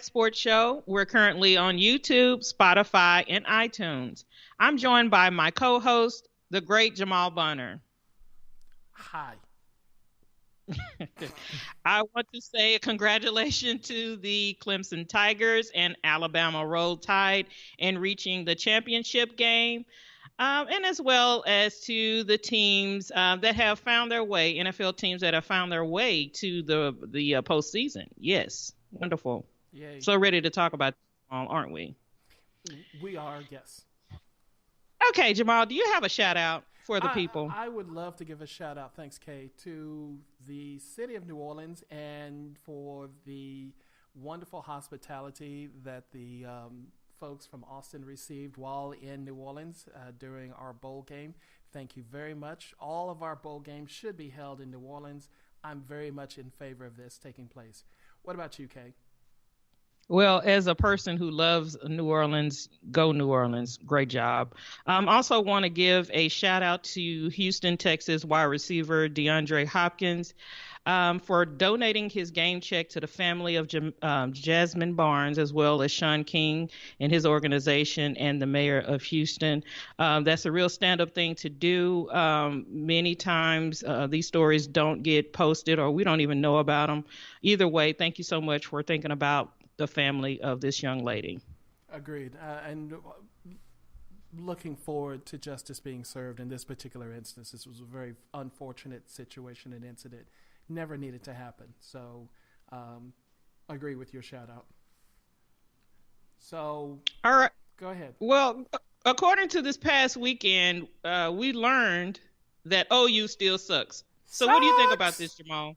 Sports Show. We're currently on YouTube, Spotify, and iTunes. I'm joined by my co-host, the great Jamal Bunner. Hi. I want to say congratulations to the Clemson Tigers and Alabama Roll Tide in reaching the championship game, and as well as to the teams that have found their way, NFL teams that have found their way to the postseason. Yes, wonderful. Yay. So ready to talk about, aren't we? We are, yes. Okay, Jamal, do you have a shout out for the I, people? I would love to give a shout out, thanks, Kay, to the city of New Orleans and for the wonderful hospitality that the folks from Austin received while in New Orleans during our bowl game. Thank you very much. All of our bowl games should be held in New Orleans. I'm very much in favor of this taking place. What about you, Kay? Well, as a person who loves New Orleans, go New Orleans. Great job. Also want to give a shout out to Houston, Texas wide receiver DeAndre Hopkins for donating his game check to the family of Jasmine Barnes, as well as Sean King and his organization and the mayor of Houston. That's a real stand-up thing to do. Many times these stories don't get posted or we don't even know about them. Either way, thank you so much for thinking about the family of this young lady. Agreed. And looking forward to justice being served in this particular instance. This was a very unfortunate situation and incident. Never needed to happen. So, agree with your shout out. So, all right. Go ahead. Well, according to this past weekend, we learned that OU still sucks. So, what do you think about this, Jamal?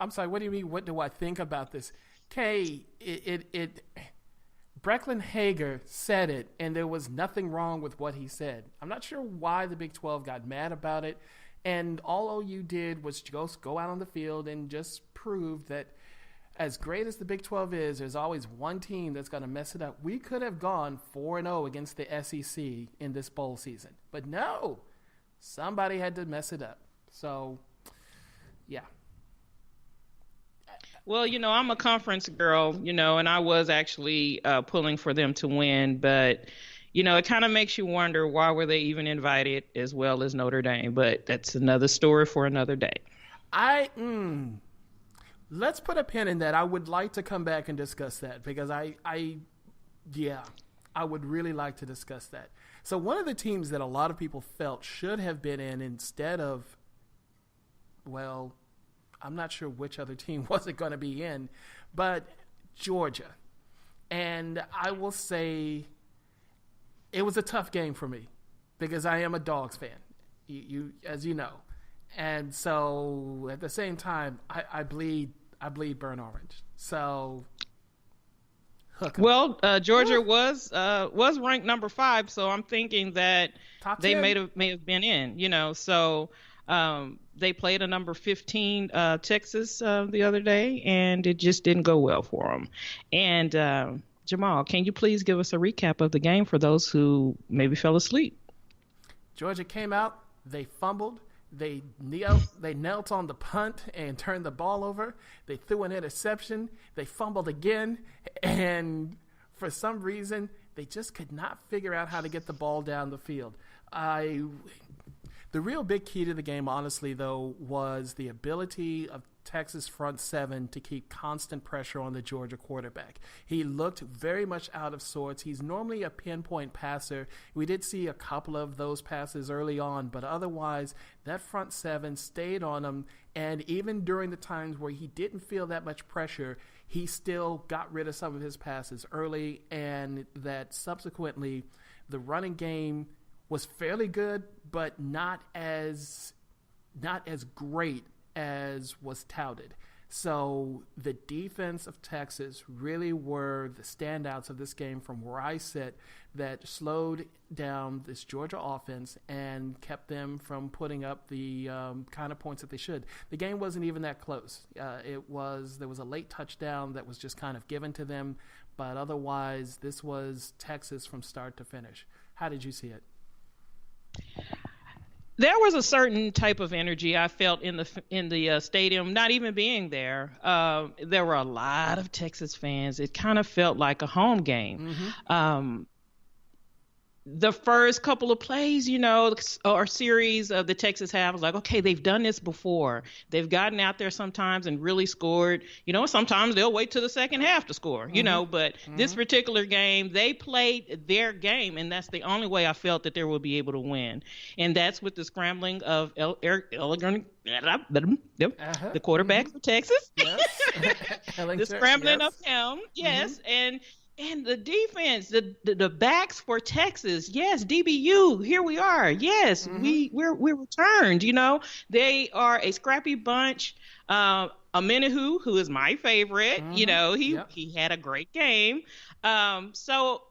I'm sorry, what do you mean, what do I think about this? Kay, Brecklin Hager said it, and there was nothing wrong with what he said. I'm not sure why the Big 12 got mad about it, and all OU did was just go out on the field and just prove that as great as the Big 12 is, there's always one team that's going to mess it up. We could have gone 4-0 against the SEC in this bowl season, but no, somebody had to mess it up. So, yeah. Well, I'm a conference girl, and I was actually pulling for them to win. But, it kind of makes you wonder why were they even invited as well as Notre Dame. But that's another story for another day. Let's put a pin in that. I would like to come back and discuss that because I would really like to discuss that. So one of the teams that a lot of people felt should have been in instead of, well, I'm not sure which other team was it going to be in, but Georgia. And I will say it was a tough game for me because I am a Dogs fan, you as you know. And so at the same time, I bleed burnt orange. So well, Georgia was ranked number 5, so I'm thinking that Top they 10. may have been in, so they played a number 15 Texas the other day, and it just didn't go well for them. And Jamal, can you please give us a recap of the game for those who maybe fell asleep? Georgia came out, they fumbled, they knelt on the punt and turned the ball over. They threw an interception, they fumbled again, and for some reason, they just could not figure out how to get the ball down the field. The real big key to the game, honestly, though, was the ability of Texas front seven to keep constant pressure on the Georgia quarterback. He looked very much out of sorts. He's normally a pinpoint passer. We did see a couple of those passes early on, but otherwise, that front seven stayed on him, and even during the times where he didn't feel that much pressure, he still got rid of some of his passes early, and that subsequently the running game was fairly good, but not as great as was touted. So the defense of Texas really were the standouts of this game from where I sit that slowed down this Georgia offense and kept them from putting up the kind of points that they should. The game wasn't even that close. There was a late touchdown that was just kind of given to them, but otherwise this was Texas from start to finish. How did you see it? There was a certain type of energy I felt in the stadium. Not even being there, there were a lot of Texas fans. It kind of felt like a home game. Mm-hmm. Um, the first couple of plays, or series of the Texas half, I was like, okay, they've done this before. They've gotten out there sometimes and really scored. Sometimes they'll wait till the second half to score, Mm-hmm. but this Mm-hmm. particular game, they played their game, and that's the only way I felt that they will be able to win. And that's with the scrambling of Eric Elegant, Uh-huh. the Mm-hmm. quarterback for Texas. Yes. The Ellington, scrambling of yes. him, Mm-hmm. yes, and the defense, the backs for Texas, yes, DBU, here we are, yes, Mm-hmm. we're returned. They are a scrappy bunch. Amenahu, who is my favorite, Mm-hmm. Yep. he had a great game. So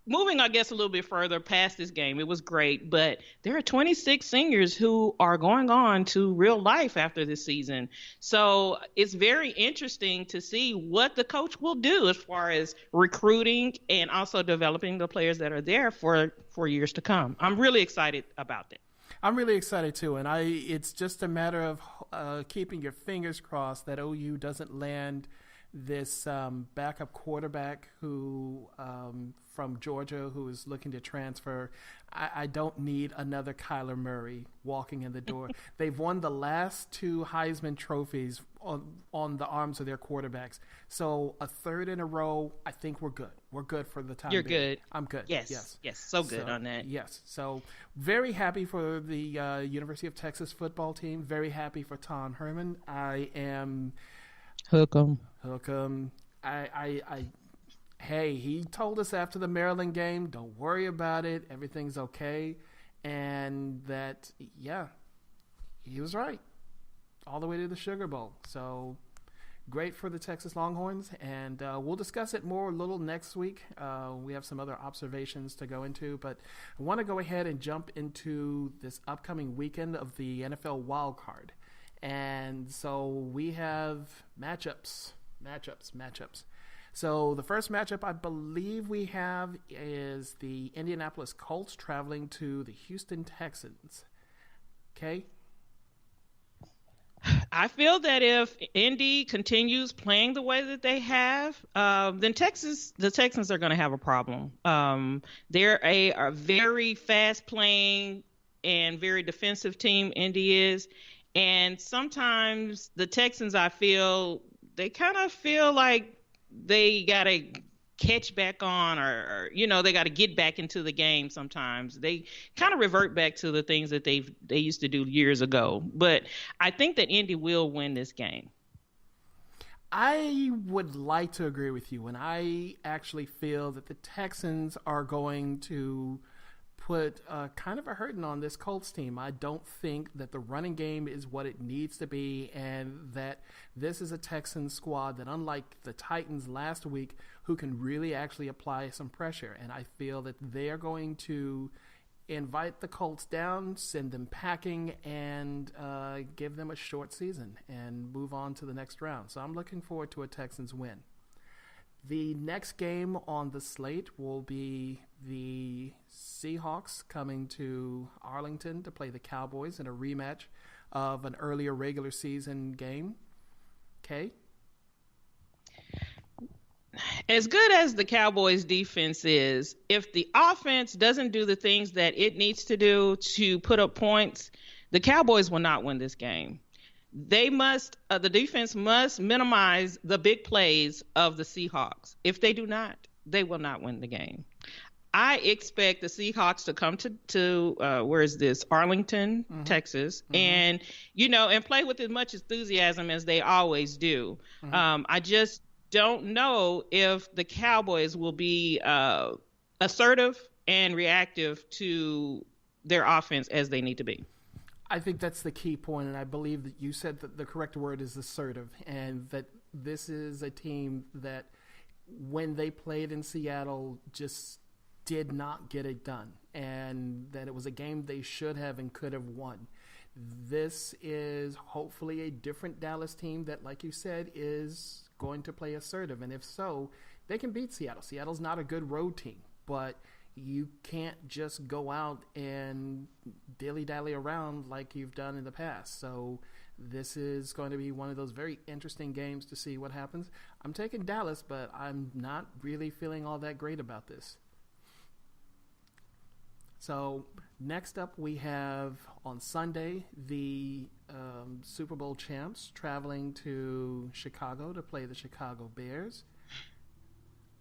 moving, I guess, a little bit further past this game, it was great, but there are 26 seniors who are going on to real life after this season. So it's very interesting to see what the coach will do as far as recruiting and also developing the players that are there for years to come. I'm really excited about that. I'm really excited too, and it's just a matter of keeping your fingers crossed that OU doesn't land this backup quarterback who from Georgia who is looking to transfer. I don't need another Kyler Murray walking in the door. They've won the last two Heisman trophies on the arms of their quarterbacks. So a third in a row, I think we're good. We're good for the time You're being. good. I'm good. Yes. Yes. Yes. So good on that. Yes. So very happy for the University of Texas football team. Very happy for Tom Herman. I am Hook 'em. Hook 'em. Hey, he told us after the Maryland game, don't worry about it. Everything's okay. And that, yeah, he was right all the way to the Sugar Bowl. So great for the Texas Longhorns. And we'll discuss it more a little next week. We have some other observations to go into. But I want to go ahead and jump into this upcoming weekend of the NFL wild card. And so we have matchups. So the first matchup I believe we have is the Indianapolis Colts traveling to the Houston Texans. Okay? I feel that if Indy continues playing the way that they have, then the Texans are going to have a problem. They're a very fast playing and very defensive team, Indy is. And sometimes the Texans, I feel, they kind of feel like they got to catch back on or they got to get back into the game sometimes. They kind of revert back to the things that they used to do years ago. But I think that Indy will win this game. I would like to agree with you, and I actually feel that the Texans are going to put kind of a hurting on this Colts team. I don't think that the running game is what it needs to be, and that this is a Texans squad that, unlike the Titans last week, who can really actually apply some pressure. And I feel that they are going to invite the Colts down, send them packing, and give them a short season and move on to the next round. So I'm looking forward to a Texans win. The next game on the slate will be the Seahawks coming to Arlington to play the Cowboys in a rematch of an earlier regular season game. Okay. As good as the Cowboys defense is, if the offense doesn't do the things that it needs to do to put up points, the Cowboys will not win this game. The defense must minimize the big plays of the Seahawks. If they do not, they will not win the game. I expect the Seahawks to come to where is this? Arlington, Mm-hmm. Texas, Mm-hmm. and play with as much enthusiasm as they always do. Mm-hmm. I just don't know if the Cowboys will be assertive and reactive to their offense as they need to be. I think that's the key point, and I believe that you said that the correct word is assertive, and that this is a team that when they played in Seattle just did not get it done, and that it was a game they should have and could have won. This is hopefully a different Dallas team that, like you said, is going to play assertive, and if so, they can beat Seattle. Seattle's not a good road team, but you can't just go out and dilly-dally around like you've done in the past. So this is going to be one of those very interesting games to see what happens. I'm taking Dallas, but I'm not really feeling all that great about this. So next up, we have on Sunday the Super Bowl champs traveling to Chicago to play the Chicago Bears.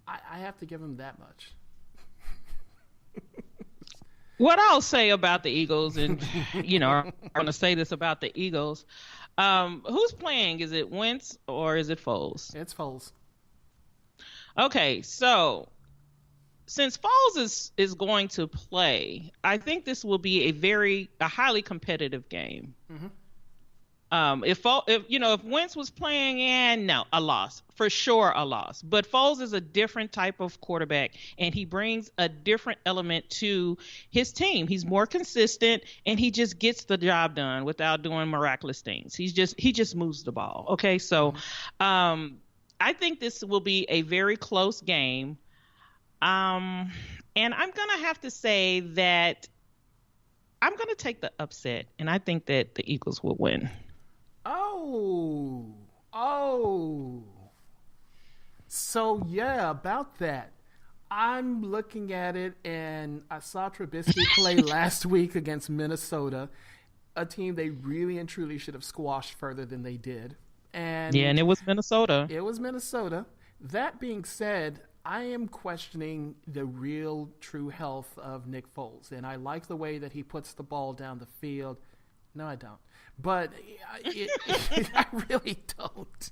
I have to give them that much. What I'll say about the Eagles, and I'm going to say this about the Eagles. Who's playing? Is it Wentz or is it Foles? It's Foles. Okay, so since Foles is going to play, I think this will be a highly competitive game. Mm-hmm. If Wentz was playing, a loss for sure, a loss. But Foles is a different type of quarterback, and he brings a different element to his team. He's more consistent, and he just gets the job done without doing miraculous things. He just moves the ball. Okay, so I think this will be a very close game. And I'm gonna have to say that I'm gonna take the upset, and I think that the Eagles will win. Oh. So, yeah, about that. I'm looking at it, and I saw Trubisky play last week against Minnesota, a team they really and truly should have squashed further than they did. And it was Minnesota. It was Minnesota. That being said, I am questioning the real, true health of Nick Foles, and I like the way that he puts the ball down the field. No, I don't. But I really don't.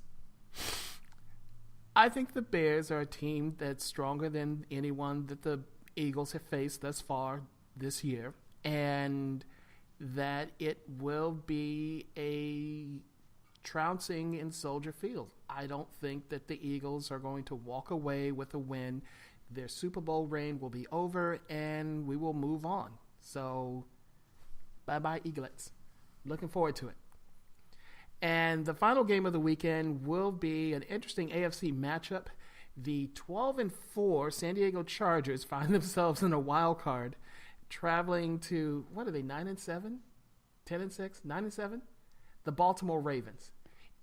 I think the Bears are a team that's stronger than anyone that the Eagles have faced thus far this year, and that it will be a trouncing in Soldier Field. I don't think that the Eagles are going to walk away with a win. Their Super Bowl reign will be over, and we will move on. So, bye-bye, Eaglets. Looking forward to it. And the final game of the weekend will be an interesting AFC matchup. The 12-4 San Diego Chargers find themselves in a wild card, traveling to, what are they, 9-7? 10-6? 9-7? The Baltimore Ravens.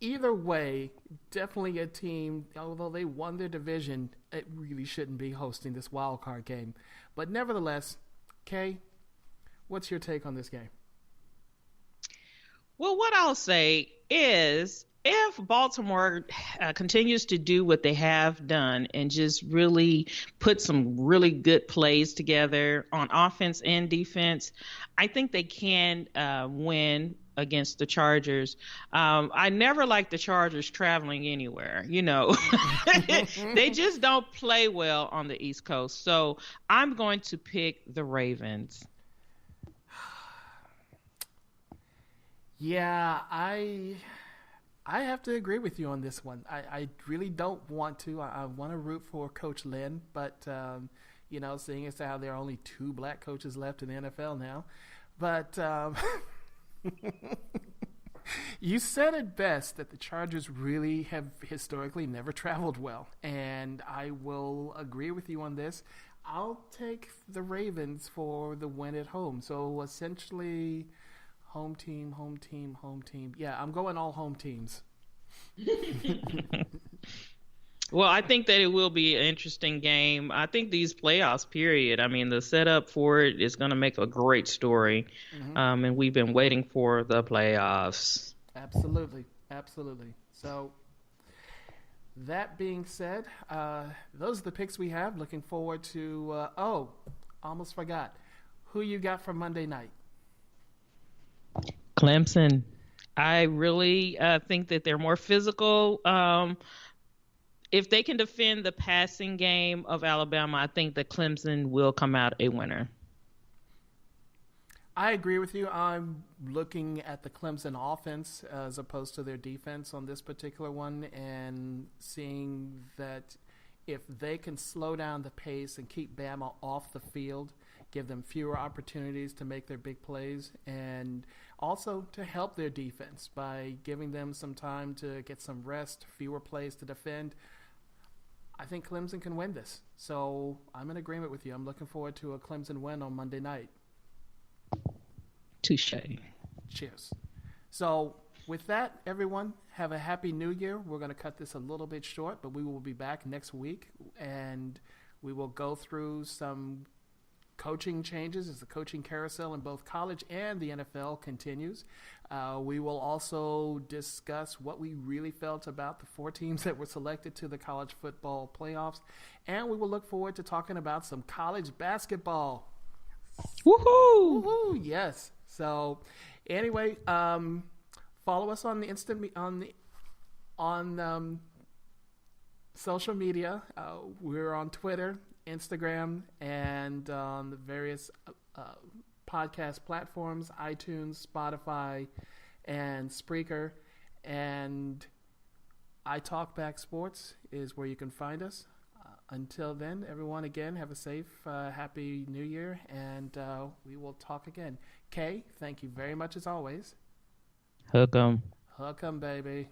Either way, definitely a team, although they won their division, it really shouldn't be hosting this wild card game. But nevertheless, Kay, what's your take on this game? Well, what I'll say is if Baltimore continues to do what they have done and just really put some really good plays together on offense and defense, I think they can win against the Chargers. I never liked the Chargers traveling anywhere. They just don't play well on the East Coast. So I'm going to pick the Ravens. Yeah, I have to agree with you on this one. I really don't want to. I want to root for Coach Lynn, but, seeing as how there are only 2 black coaches left in the NFL now. But you said it best that the Chargers really have historically never traveled well, and I will agree with you on this. I'll take the Ravens for the win at home. So essentially, home team. Yeah, I'm going all home teams. Well, I think that it will be an interesting game. I think these playoffs, period, the setup for it is going to make a great story. Mm-hmm. And we've been waiting for the playoffs. Absolutely. So that being said, those are the picks we have. Looking forward to, almost forgot. Who you got for Monday night? Clemson. I really think that they're more physical. If they can defend the passing game of Alabama, I think that Clemson will come out a winner. I agree with you. I'm looking at the Clemson offense as opposed to their defense on this particular one and seeing that if they can slow down the pace and keep Bama off the field, give them fewer opportunities to make their big plays, and also to help their defense by giving them some time to get some rest, fewer plays to defend, I think Clemson can win this. So I'm in agreement with you. I'm looking forward to a Clemson win on Monday night. Touche. Cheers. So with that, everyone, have a happy new year. We're going to cut this a little bit short, but we will be back next week, and we will go through some coaching changes as the coaching carousel in both college and the NFL continues. We will also discuss what we really felt about the 4 teams that were selected to the college football playoffs, and we will look forward to talking about some college basketball. Woohoo! Woohoo! Yes. So, anyway, follow us on the social media. We're on Twitter, Instagram, and on the various podcast platforms, iTunes, Spotify, and Spreaker. And I Talk Back Sports is where you can find us. Until then, everyone, again, have a safe, happy new year, and we will talk again. Kay, thank you very much as always. Hook 'em. Hook 'em, baby.